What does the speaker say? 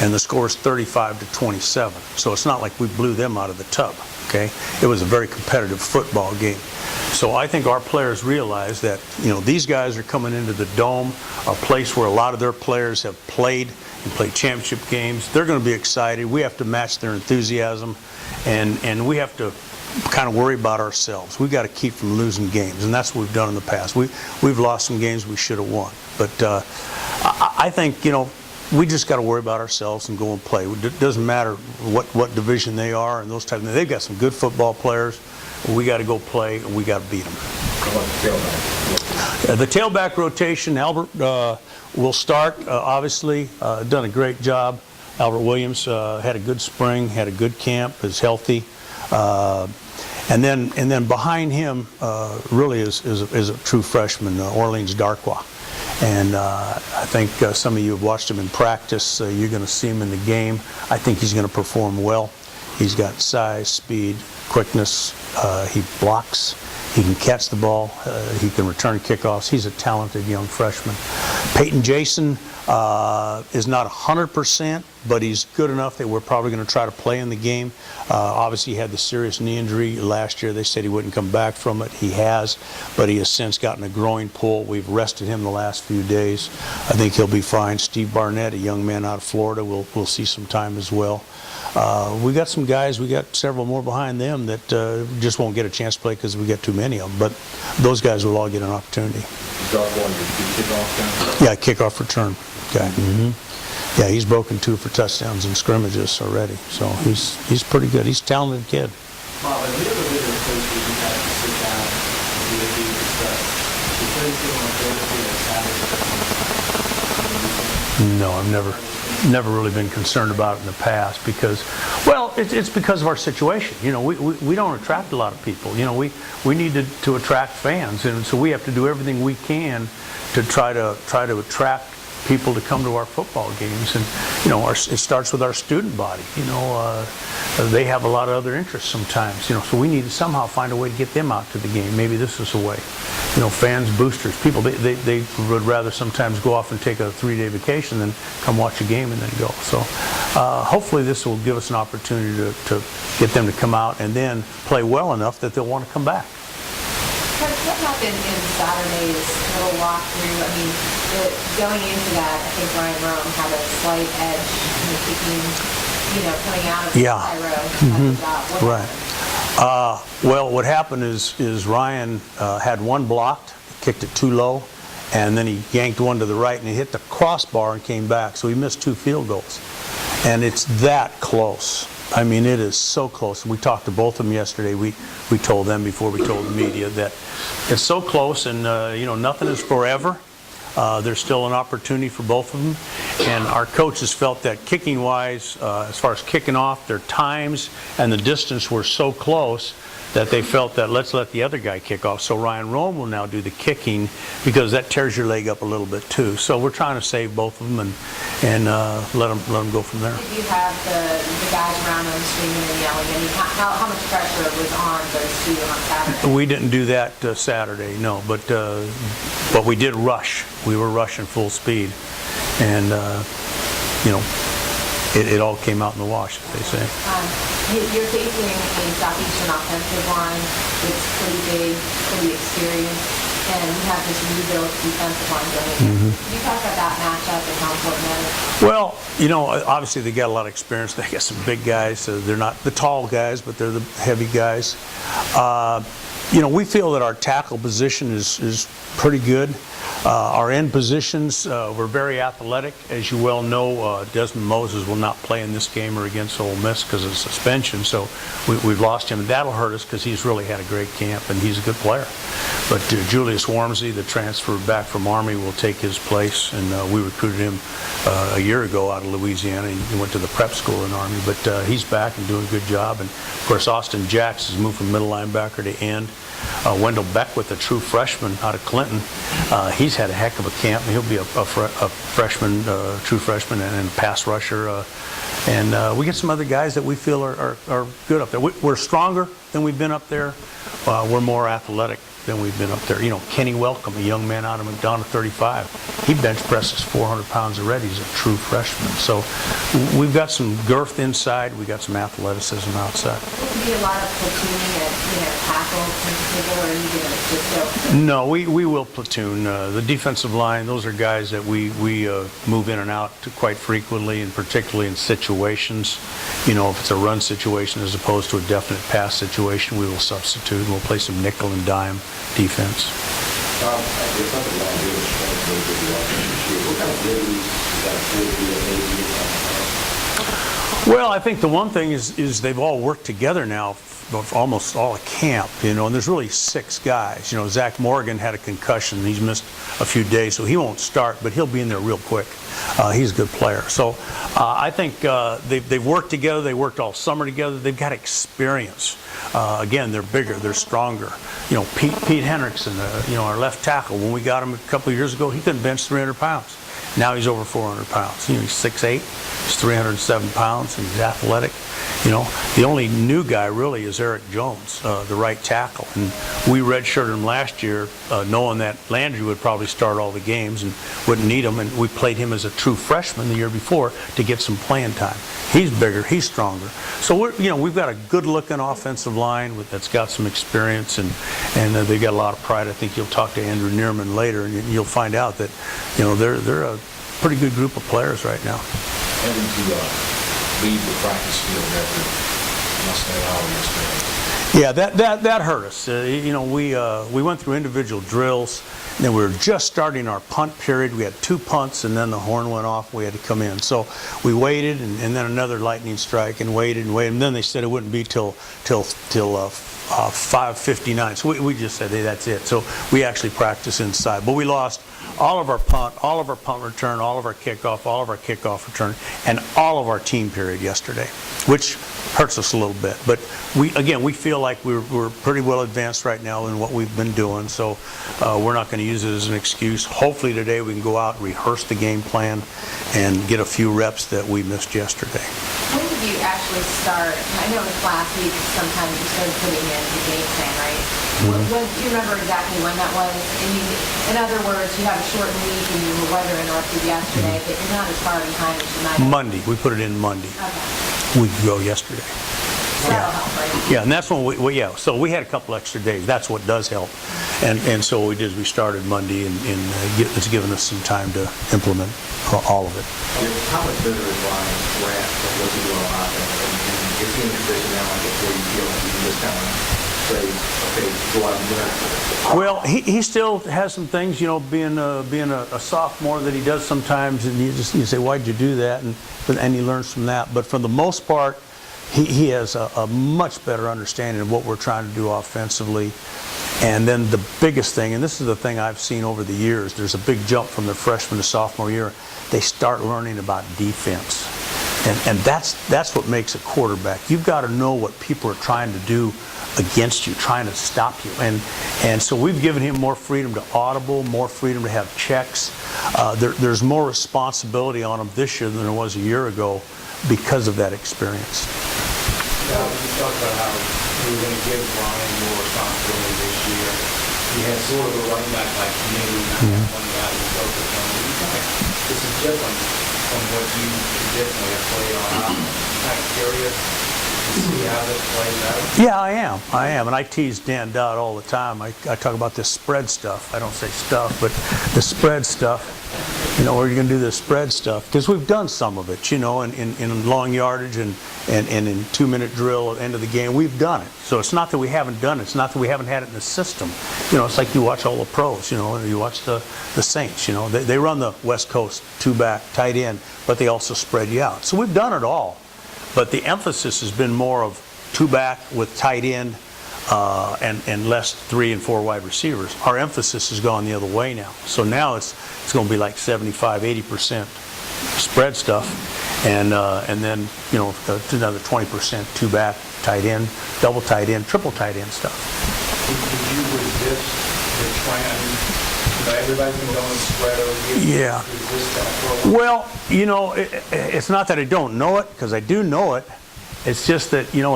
and the score is 35-27. So it's not like we blew them out of the tub. Okay, it was a very competitive football game. So I think our players realize that, these guys are coming into the Dome, a place where a lot of their players have played and played championship games. They're going to be excited. We have to match their enthusiasm, and we have to kind of worry about ourselves. We've got to keep from losing games, and that's what we've done in the past. We've lost some games we should have won. But I think, we just got to worry about ourselves and go and play. It doesn't matter what division they are and those type of things. They've got some good football players. We got to go play, and we got to beat them. The tailback rotation, Albert will start, obviously. Done a great job. Albert Williams had a good spring, had a good camp, is healthy. And then behind him really is a true freshman, Orleans Darkwa. And I think some of you have watched him in practice. You're going to see him in the game. I think he's going to perform well. He's got size, speed, quickness. He blocks. He can catch the ball. He can return kickoffs. He's a talented young freshman. Peyton Jason is not 100%, but he's good enough that we're probably going to try to play in the game. Obviously, he had the serious knee injury last year. They said he wouldn't come back from it. He has, but he has since gotten a growing pull. We've rested him the last few days. I think he'll be fine. Steve Barnett, a young man out of Florida, will see some time as well. We got some guys, we got several more behind them that just won't get a chance to play because we got too many of them. But those guys will all get an opportunity. Yeah, kickoff return guy. Yeah, he's broken 2 for touchdowns in scrimmages already. So he's pretty good. He's a talented kid. Bob, have you ever been in a place where you had to sit down and do a deep discuss? No, I've never really been concerned about it in the past because, well, it's because of our situation. We don't attract a lot of people. We need to attract fans, and so we have to do everything we can to try to attract people to come to our football games. And it starts with our student body. They have a lot of other interests sometimes. So we need to somehow find a way to get them out to the game. Maybe this is a way. Fans, boosters, people, they would rather sometimes go off and take a 3-day vacation than come watch a game and then go. So hopefully this will give us an opportunity to get them to come out and then play well enough that they'll want to come back. What happened in Saturday's little walkthrough? I mean, going into that, I think Ryan Rome had a slight edge in the kicking, coming out of the high road. Right. Well, what happened is Ryan had one blocked, kicked it too low, and then he yanked one to the right and he hit the crossbar and came back. So he missed 2 field goals. And it's that close. I mean, it is so close. We talked to both of them yesterday. We told them before we told the media that it's so close, and nothing is forever. There's still an opportunity for both of them, and our coaches felt that kicking-wise, as far as kicking off, their times and the distance were so close that they felt that let's let the other guy kick off. So Ryan Rome will now do the kicking because that tears your leg up a little bit too. So we're trying to save both of them and let them go from there. Did you have the guys around them screaming and yelling? I mean, how much pressure was on those 2 on Saturday? We didn't do that Saturday, no, but we did rush. We were rushing full speed, and it all came out in the wash, as they say. You're facing a Southeastern offensive line that's pretty big, pretty experienced, and you have this rebuilt defensive line going in. Can you talk about that matchup and how important that is? Well, obviously they got a lot of experience. They got some big guys. So they're not the tall guys, but they're the heavy guys. We feel that our tackle position is pretty good. Our end positions, we're very athletic. As you well know, Desmond Moses will not play in this game or against Ole Miss because of suspension, so we've lost him. That'll hurt us because he's really had a great camp and he's a good player. But Julius Wormsey, the transfer back from Army, will take his place, and we recruited him a year ago out of Louisiana. He went to the prep school in Army, but he's back and doing a good job. And of course, Austin Jacks has moved from middle linebacker to end. Wendell Beckwith, a true freshman out of Clinton, he's had a heck of a camp. He'll be a freshman, true freshman, and a pass rusher. And we get some other guys that we feel are good up there. We're stronger than we've been up there. We're more athletic than we've been up there. You know, Kenny Welcome, a young man out of McDonough, 35, he bench presses 400 pounds already. He's a true freshman. So we've got some girth inside. We've got some athleticism outside. Will there be a lot of platooning at, tackles in particular, or are you going to just go? No, we will platoon. The defensive line, those are guys that we move in and out to quite frequently, and particularly in situations. You know, if it's a run situation as opposed to a definite pass situation, we will substitute and we'll play some nickel and dime defense. I guess that's a lot of good strength with the offense this year. What kind of abilities does that maybe? Well, I think the one thing is they've all worked together now for almost all of camp, you know, and there's really 6 guys. You know, Zach Morgan had a concussion. He's missed a few days, so he won't start, but he'll be in there real quick. He's a good player. So I think they've worked together. They worked all summer together. They've got experience. Again, they're bigger. They're stronger. You know, Pete Henriksen, you know, our left tackle, when we got him a couple of years ago, he couldn't bench 300 pounds. Now he's over 400 pounds. You know, he's 6'8", he's 307 pounds, and he's athletic. You know, the only new guy really is Eric Jones, the right tackle. And we redshirted him last year, knowing that Landry would probably start all the games and wouldn't need him. And we played him as a true freshman the year before to get some playing time. He's bigger, he's stronger. So we've got a good-looking offensive line that's got some experience, and they've got a lot of pride. I think you'll talk to Andrew Neerman later, and you'll find out that, you know, they're a pretty good group of players right now. Having to leave the practice field after less than an hour yesterday. Yeah, that hurt us. You know, we went through individual drills, and then we were just starting our punt period. We had 2 punts, and then the horn went off. We had to come in. So we waited, and then another lightning strike, and waited, and then they said it wouldn't be till 5:59. So we just said, hey, that's it. So we actually practiced inside, but we lost all of our punt return, all of our kickoff return, and all of our team period yesterday, which hurts us a little bit. But we feel like we're pretty well advanced right now in what we've been doing, so we're not going to use it as an excuse. Hopefully today we can go out and rehearse the game plan and get a few reps that we missed yesterday. When did you actually start? I know it was last week sometime you started putting in the game plan, right? Do you remember exactly when that was? In other words, you have a shortened week and you were weather interrupted yesterday, but you're not as far behind as you might have. Monday. We put it in Monday. Okay. We could go yesterday. So that'll help, right? Yeah, and that's when so we had a couple extra days. That's what does help. And so what we did is we started Monday, and it's given us some time to implement all of it. How much better is Ryan Grant than what you do on offense? And is he in a position now where you feel like you can just kind of say, okay, go out and do it? Well, he still has some things, you know, being a sophomore that he does sometimes, and you say, why'd you do that? And he learns from that. But for the most part, he has a much better understanding of what we're trying to do offensively. And then the biggest thing, and this is the thing I've seen over the years, there's a big jump from their freshman to sophomore year. They start learning about defense. And that's what makes a quarterback. You've got to know what people are trying to do against you, trying to stop you. And so we've given him more freedom to audible, more freedom to have checks. There's more responsibility on him this year than there was a year ago because of that experience. Now, you talked about how you were going to give Ryan more responsibility this year. You had sort of a running back like me, not one guy who focused on you. This is different from what you traditionally have played on offense. I'm kind of curious to see how this plays out. Yeah, I am. And I tease Dan Dowd all the time. I talk about this spread stuff. I don't say stuff, but the spread stuff. You know, where you're going to do the spread stuff. Because we've done some of it, you know, in long yardage and in 2-minute drill at the end of the game. We've done it. So it's not that we haven't done it. It's not that we haven't had it in the system. You know, it's like you watch all the pros, you know, and you watch the Saints, you know. They run the West Coast 2-back, tight end, but they also spread you out. So we've done it all. But the emphasis has been more of 2-back with tight end and less 3 and 4 wide receivers. Our emphasis has gone the other way now. So now it's going to be like 75-80% spread stuff, and then, you know, another 20% 2-back, tight end, double tight end, triple tight end stuff. Did you resist the trend? You know, everybody's been going spread over here. Yeah. Resist that for a while? Well, you know, it's not that I don't know it, because I do know it. It's just that, you know,